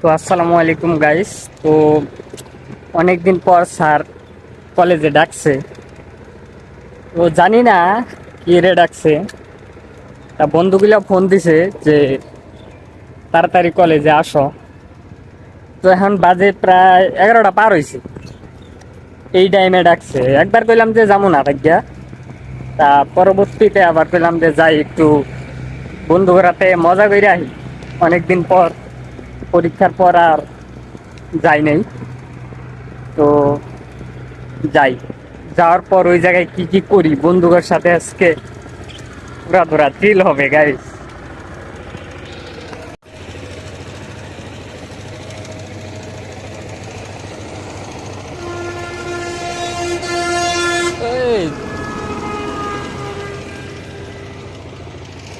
তো আসসালামু আলাইকুম গাইস। তো অনেকদিন পর স্যার কলেজে ডাকছে, তো জানি না কি রে ডাকছে। তা বন্ধুগুলা ফোন দিছে যে তাড়াতাড়ি কলেজে আসো। তো এখন বাজে প্রায় 11টা পার হয়েছে, এই টাইমে ডাকছে। একবার কইলাম যে যাবো না থাকিয়া, তা পরবর্তীতে আবার কইলাম যে যাই একটু বন্ধু রাতে মজা করে আহি। অনেকদিন পর, পরীক্ষার পর আর যাই নাই। তো যাই, যাওয়ার পর ওই জায়গায় কি কি করি বন্ধুদের সাথে আজকে পুরা ধরা থ্রিল হবে গাইস।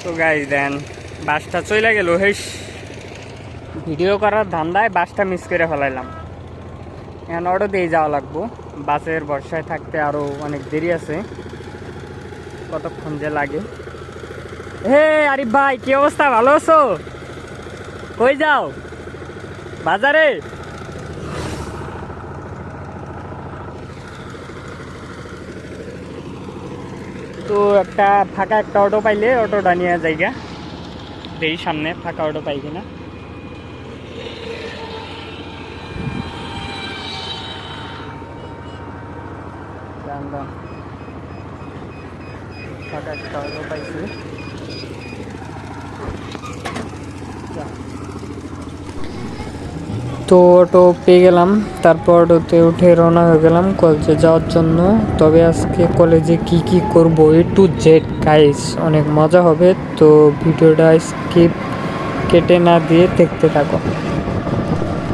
তো গাইস দেন বাসটা চলে গেল, হেস ভিডিও করার ধান্দায় বাসটা মিস করে ফেলাইলাম। এখন অটো দিয়ে যাওয়া লাগবো, বাসের বর্ষায় থাকতে আরো অনেক দেরি আছে, কতক্ষণ যে লাগে। হে আরিফ ভাই, কি অবস্থা? ভালো আছো? কই যাও? বাজারে? তো একটা ফাঁকা একটা অটো পাইলে অটোটা নিয়ে যাইগা, দেখি সামনে ফাঁকা অটো পাই কিনা। ফাঁকা একটা অটো পাইছি, তো অটো পেয়ে গেলাম। তারপর অটোতে উঠে রওনা হয়ে গেলাম কলেজে যাওয়ার জন্য। তবে আজকে কলেজে কি কি করব এ টু জেড গাইস, অনেক মজা হবে। তো ভিডিওটা স্কিপ কেটে না দিয়ে দেখতে থাকো।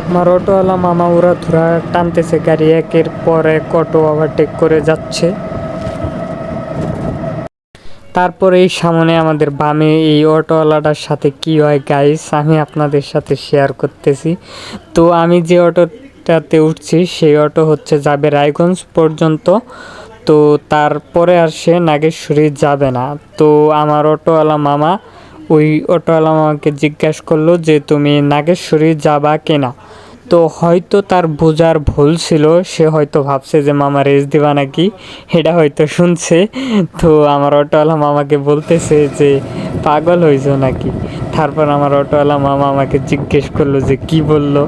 আমার অটোওয়ালা মামা ওরা ধরা টানতেছে গাড়ি, একের পর এক অটো ওভারটেক করে যাচ্ছে। তারপর এই সামনে আমাদের বামে এই অটোওয়ালাটার সাথে কি হয় গাইস, আমি আপনাদের সাথে শেয়ার করতেছি। তো আমি যে অটোটাতে উঠছি সেই অটো হচ্ছে যাবে রায়গঞ্জ পর্যন্ত। তো তারপরে আর সে নাগেশ্বরী যাবে না। তো আমার অটোওয়ালা মামা, ওই অটোওয়ালা মামাকে জিজ্ঞাসা করলো যে তুমি নাগেশ্বরী যাবা কিনা। তো হয়তো তার বোঝার ভুল ছিল, সে হয়তো ভাবছে যে মামা রেস দিবা নাকি, এটা হয়তো শুনছে। তো আমার অটোওয়ালা মামাকে বলতেছে যে পাগল হয়েছো নাকি। তারপর আমার অটোওয়ালা মামা আমাকে জিজ্ঞেস করলো যে কি বললো।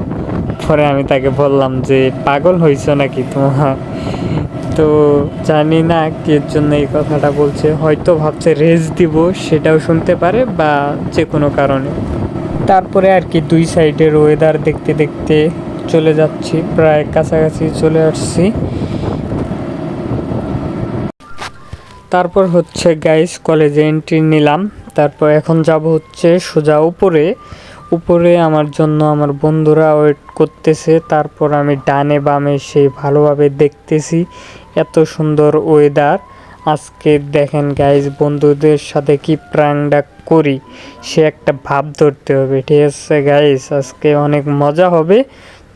পরে আমি তাকে বললাম যে পাগল হয়েছো নাকি তোমার। তো জানি না কির জন্য এই কথাটা বলছে, হয়তো ভাবছে রেস দিব, সেটাও শুনতে পারে, বা যে কোনো কারণে। তারপরে আর কি দুই সাইডের ওয়েদার দেখতে দেখতে চলে যাচ্ছি, প্রায় কাছাকাছি চলে আসছি। তারপর হচ্ছে গাইস কলেজে এন্ট্রি নিলাম। তারপর এখন যাব হচ্ছে সোজা উপরে। উপরে আমার জন্য আমার বন্ধুরা ওয়েট করতেছে। তারপর আমি ডানে বামে সেই ভালোভাবে দেখতেছি, এত সুন্দর ওয়েদার। আজকে দেখেন গাইস বন্ধুদের সাথে কি প্র্যাঙ্কটা করি, সে একটা ভাব ধরতে হবে, ঠিক আছে গাইস? আজকে অনেক মজা হবে,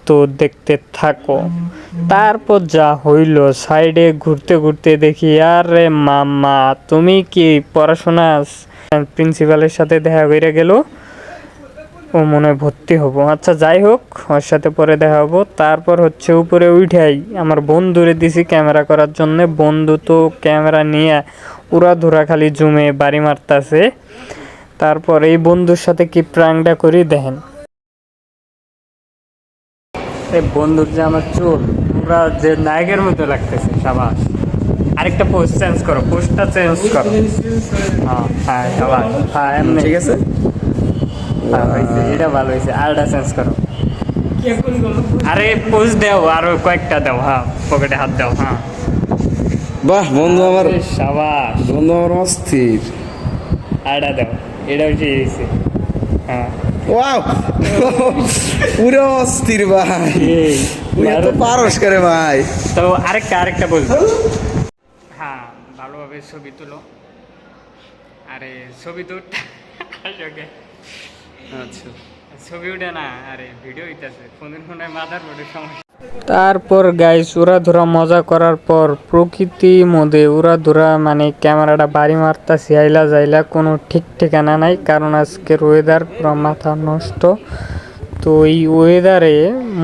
তো দেখতে থাকো। তারপর যা হইল, সাইডে ঘুরতে ঘুরতে দেখি আরে মামা তুমি কি পড়াশোনা, প্রিন্সিপালের সাথে দেখা করে গেল, ও মনে হয় ভর্তি হবো। আচ্ছা যাই হোক, ওর সাথে পরে দেখা হবো। তারপর হচ্ছে উপরে উঠাই আমার বন্ধুরে দিছি ক্যামেরা করার জন্য। বন্ধু তো ক্যামেরা নিয়ে উড়া ধরা খালি জুমে বাড়ি মারতাছে। তারপর এই বন্ধুর সাথে কি প্র্যাঙ্কটা করি দেখেন। বন্ধুর যে আমার চুল পুরা যে নায়কের মতো লাগতেছে, সাবাস। আরেকটা পোস্ট চেঞ্জ করো, পোস্টটা চেঞ্জ করো। হ্যাঁ হ্যাঁ সাবাস, হ্যাঁ এমনি ঠিক আছে। হ্যাঁ হয়েছে, এটা ভালো হয়েছে। আরেকটা চেঞ্জ করো। আরে পোস্ট দাও, আরো কয়েকটা দাও। হ্যাঁ পকেটে হাত দাও। হ্যাঁ বাহ বন্ধু আমার, আরে সাবাস, বন্ধু আমার অস্থির। আরেকটা দাও, এটা হয়েছে। হ্যাঁ ওয়াও, পুরো অস্থির ভাই, এই তুই এত পারস করে ভাই। তো আরেকটা বলবো। হ্যাঁ ভালোভাবে ছবি তুলো। আরে ছবি তো আসলে আচ্ছা, ছবি উঠে না, আরে ভিডিও হইতেছে ফোনের ফোনে মাথার বোর্ডের সমস্যা। তারপর গাইস উড়াধুরা মজা করার পর প্রকৃতি মধ্যে উড়াধুরা মানে ক্যামেরাটা বাড়ি মারতাছি আইলা যাইলা, কোনো ঠিক ঠিকানা নাই, কারণ আজকের ওয়েদার পুরো মাথা নষ্ট। তো এই ওয়েদারে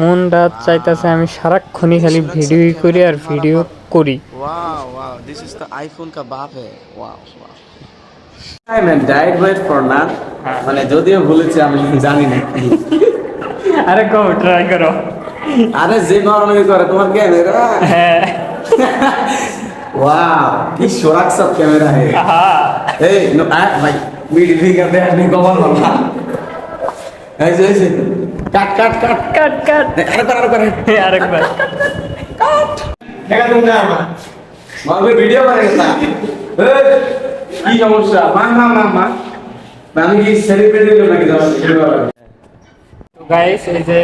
মনটা চাইতেছে আমি সারাক্ষণই খালি ভিডিও করি আর ভিডিও করি। Wow, wow, this is the iPhone का बाप है. Wow, wow. I'm a diet wait for none. মানে যদিও বলেছি আমি জানি না। আরে কও ট্রাই করো। আরে যে নরমালি করে তোমার ক্যামেরা। হ্যাঁ वाह, কি সোরাক সব ক্যামেরা है। হ্যাঁ এই নো ভাই ভিডিও ফিগার দে আপনি কভার বাবা। এই যে কাট কাট কাট কাট কাট আরেকবার দেখা তুমি না আমার মালবে ভিডিও করে না এই কি সমস্যা মা আমি কি সেলিব্রিটি লোক নাকি ভিডিও করে তো গাইস এই যে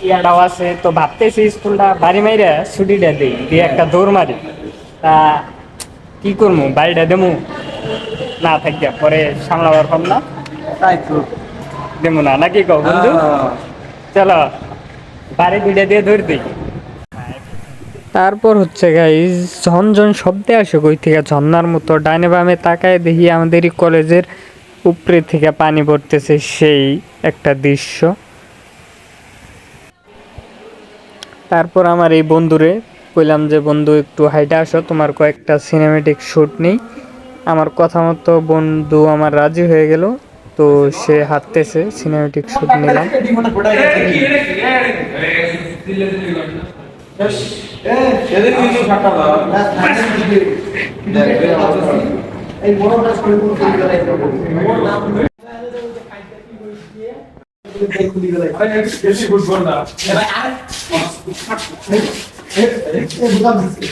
ইয়াটাও আছে তো ভাবতেছি স্কুলটা বাড়ি মাইরা ছুটিটা দিই দিয়ে একটা দৌড় মারি তা কি করবো বাড়িটা দেবো না থাকিয়া পরে সামলাবার পাম না তাই তো দেবো না নাকি কও বন্ধু চলো বাড়ি দুইটা দিয়ে দৌড় দিই। তারপর হচ্ছে গাইস ঝনঝন শব্দে আসে কই থেকে ঝর্ণার মতো ডাইনে বামে তাকায় দেখি আমাদেরই কলেজের উপরে থেকে পানি পড়তেছে সেই একটা দৃশ্য। তারপর আমার এই বন্ধুরে কইলাম যে বন্ধু একটু হাইটে আসো তোমার কয়েকটা সিনেমেটিক শ্যুট নেই। আমার কথা মতো বন্ধু আমার রাজি হয়ে গেল তো সে হাঁটতেছে সিনেমেটিক শ্যুট নিলাম। এদের কিছু ফাটা দাও এই বড়টা ছবি কোন ছবি করাই মোর নাম খুলি গেল আরে বেশি বুঝবো না এই বুঝাম দিছি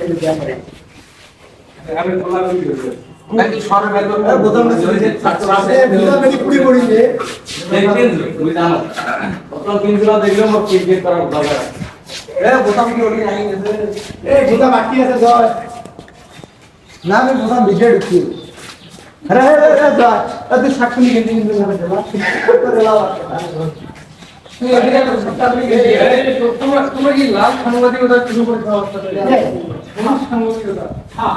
এই দেখো আরে তোলা খুলি গেল আমি সর বের করব বোতাম দিছি সাথে বুঝাম মেরি পুরি পড়িছে দেখেন বুঝাম বোতাম কিনছিলা দেখলাম আর ক্রিকেট করার দরকার এ বোতাম কি ওলি নাই গেছে এ বোতাম বাকি আছে জয় না আমি বোতাম ভিজে ঢুকি আরে আরে জয় তুই সাক্ষী গেঞ্জি কিন্তু না দেবা করে লাও তুই এদিকে সাক্ষী গেঞ্জি তোমার কি লাল সাংবাদিকতা শুরু করতে হবে সাংবাদিকতা হ্যাঁ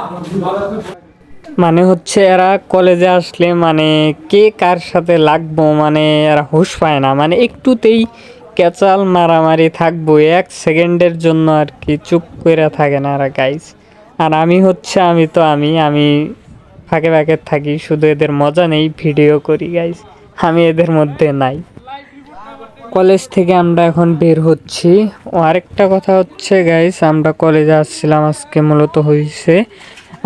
মানে হচ্ছে এরা কলেজে আসলে মানে কে কার সাথে লাগবো মানে এরা হুঁশ পায় না মানে একটুতেই ক্যাচাল মারামারি থাকবো এক সেকেন্ডের জন্য আর কি চুপ করে থাকে না এরা গাইস। আর আমি হচ্ছে আমি ফাঁকে ফাঁকে থাকি শুধু এদের মজা নেই ভিডিও করি গাইস আমি এদের মধ্যে নাই। কলেজ থেকে আমরা এখন বের হচ্ছি। ও আরেকটা কথা হচ্ছে গাইস আমরা কলেজে আসছিলাম আজকে মূলত হয়েছে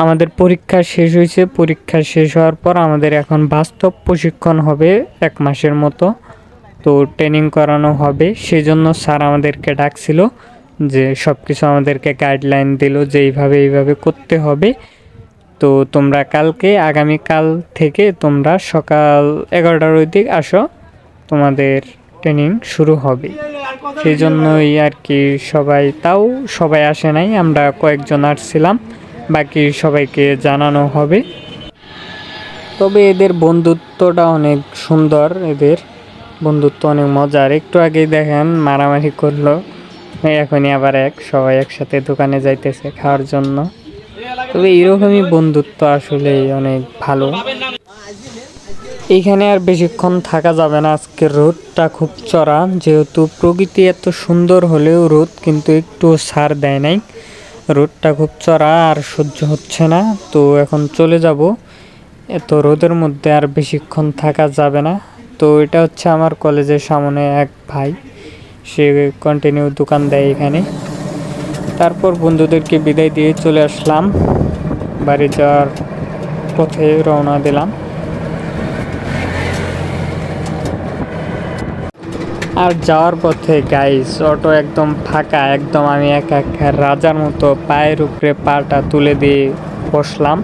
আমাদের পরীক্ষা শেষ হয়েছে। পরীক্ষা শেষ হওয়ার পর আমাদের এখন বাস্তব প্রশিক্ষণ হবে 1 মাসের মতো তো ট্রেনিং করানো হবে সেজন্য স্যার আমাদেরকে ডাকছিল যে সব কিছু আমাদেরকে গাইডলাইন দিল যে এইভাবে করতে হবে। তো তোমরা আগামীকাল থেকে তোমরা সকাল 11টার দিক আসো তোমাদের ট্রেনিং শুরু হবে। সেই জন্যই আর কি সবাই আসে নাই আমরা কয়েকজন আসছিলাম বাকি সবাইকে জানানো হবে। তবে এদের বন্ধুত্বটা অনেক সুন্দর এদের বন্ধুত্ব অনেক মজার। একটু আগেই দেখেন মারামারি করলো এখনই আবার সবাই একসাথে দোকানে যাইতেছে খাওয়ার জন্য। তবে এরকমই বন্ধুত্ব আসলে অনেক ভালো। এইখানে আর বেশিক্ষণ থাকা যাবে না আজকে রোদটা খুব চড়া যেহেতু প্রকৃতি এত সুন্দর হলেও রোদ কিন্তু একটু ছাড় দেয় নাই রোদটা খুব চড়া আর সহ্য হচ্ছে না তো এখন চলে যাব। এত রোদের মধ্যে আর বেশিক্ষণ থাকা যাবে না। তো এটা হচ্ছে আমার কলেজের সামনে এক ভাই সে কন্টিনিউ দোকান দেয় এখানে। তারপর বন্ধুদেরকে বিদায় দিয়ে চলে আসলাম বাড়ি যাওয়ার পথে রওনা দিলাম। আর যাওয়ার পথে গাইস অটো একদম ফাঁকা একদম আমি একা রাজার মতো পায়ের উপরে পাটা তুলে দিয়ে বসলাম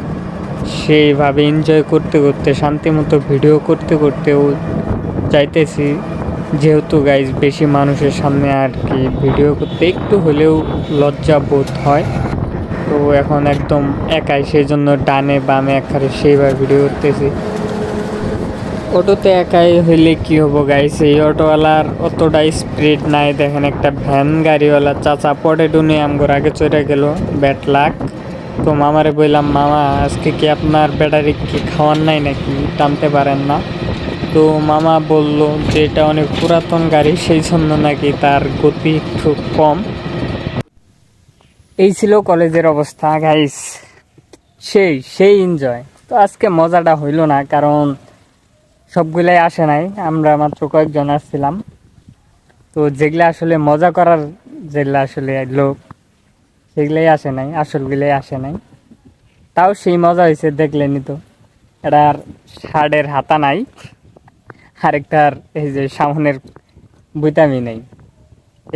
সেইভাবে এনজয় করতে করতে শান্তি মতো ভিডিও করতে করতেও যাইতেছি যেহেতু গাইস বেশি মানুষের সামনে আর কি ভিডিও করতে একটু হলেও লজ্জা বোধ হয় তো এখন একদম একাই সেই জন্য ডানে বামে একবারে সেইভাবে ভিডিও করতেছি। অটোতে একাই হইলে কি হবো গাইস এই অটোওয়ালার অতটা স্পিড নাই দেখেন একটা ভ্যান গাড়িওয়ালা চাচা পটেটো নিয়ে আমগোর আগে চলে গেল ব্যাড লাক। তো মামারে বললাম মামা আজকে কি আপনার ব্যাটারি কি খাওয়ার নাই নাকি টানতে পারেন না তো মামা বলল যে এটা অনেক পুরাতন গাড়ি, সেই জন্য নাকি তার গতি একটু কম। এই ছিল কলেজের অবস্থা গাইস, সেই এনজয়। তো আজকে মজাটা হইল না, কারণ সবগুলাই আসে নাই, আমরা মাত্র কয়েকজন আসছিলাম। তো যেগুলা আসলে মজা করার, যেগুলা আসলে লোক, সেগুলাই আসে নাই, আসলগুলাই আসে নাই। তাও সেই মজা হয়েছে, দেখলেনি তো। এটার শার্টের হাতা নাই, আরেকটার এই যে সামনের বুতামি নেই,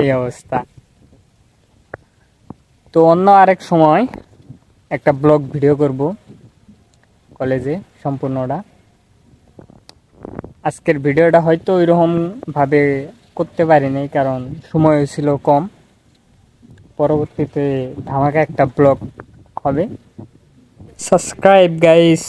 এই অবস্থা। তো অন্য আরেক সময় একটা ব্লগ ভিডিও করব কলেজে সম্পূর্ণটা। আজকের ভিডিওটা হয়তো ওইরকম ভাবে করতে পারিনি, কারণ সময় ছিল কম। পরবর্তীতে ধামাকা একটা ব্লগ হবে। Subscribe guys.